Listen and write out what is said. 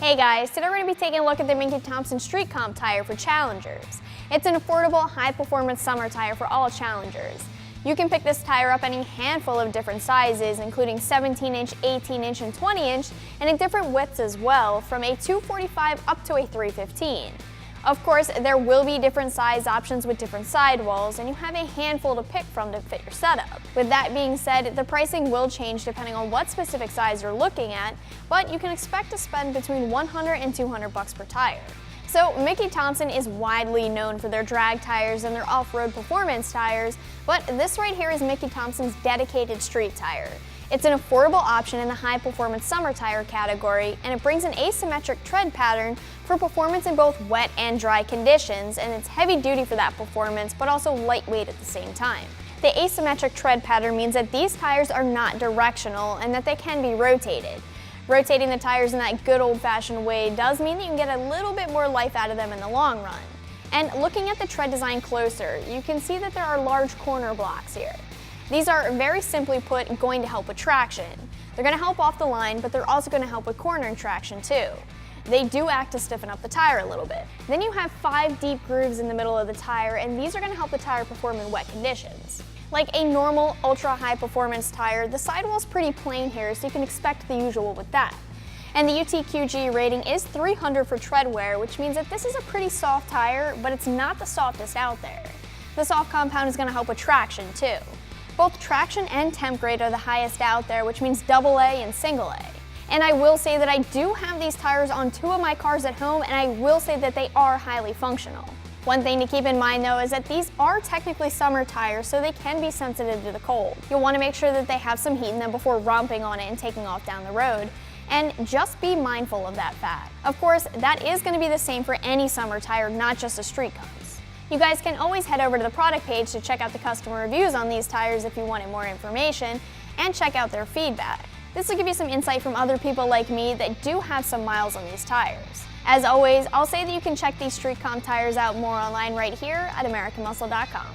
Hey guys, today we're going to be taking a look at the Mickey Thompson Street Comp tire for Challengers. It's an affordable, high-performance summer tire for all Challengers. You can pick this tire up any handful of different sizes, including 17-inch, 18-inch, and 20-inch, and in different widths as well, from a 245 up to a 315. Of course, there will be different size options with different sidewalls, and you have a handful to pick from to fit your setup. With that being said, the pricing will change depending on what specific size you're looking at, but you can expect to spend between $100 and $200 per tire. So Mickey Thompson is widely known for their drag tires and their off-road performance tires, but this right here is Mickey Thompson's dedicated street tire. It's an affordable option in the high-performance summer tire category, and it brings an asymmetric tread pattern for performance in both wet and dry conditions, and it's heavy-duty for that performance, but also lightweight at the same time. The asymmetric tread pattern means that these tires are not directional and that they can be rotated. Rotating the tires in that good old-fashioned way does mean that you can get a little bit more life out of them in the long run. And looking at the tread design closer, you can see that there are large corner blocks here. These are, very simply put, going to help with traction. They're going to help off the line, but they're also going to help with cornering traction too. They do act to stiffen up the tire a little bit. Then you have 5 deep grooves in the middle of the tire, and these are going to help the tire perform in wet conditions. Like a normal ultra-high performance tire, the sidewall's pretty plain here, so you can expect the usual with that. And the UTQG rating is 300 for tread wear, which means that this is a pretty soft tire, but it's not the softest out there. The soft compound is going to help with traction too. Both traction and temp grade are the highest out there, which means AA and single A. And I will say that I do have these tires on 2 of my cars at home, and I will say that they are highly functional. One thing to keep in mind though is that these are technically summer tires, so they can be sensitive to the cold. You'll want to make sure that they have some heat in them before romping on it and taking off down the road. And just be mindful of that fact. Of course, that is going to be the same for any summer tire, not just the street comps. You guys can always head over to the product page to check out the customer reviews on these tires if you wanted more information, and check out their feedback. This will give you some insight from other people like me that do have some miles on these tires. As always, I'll say that you can check these Street Comp tires out more online right here at AmericanMuscle.com.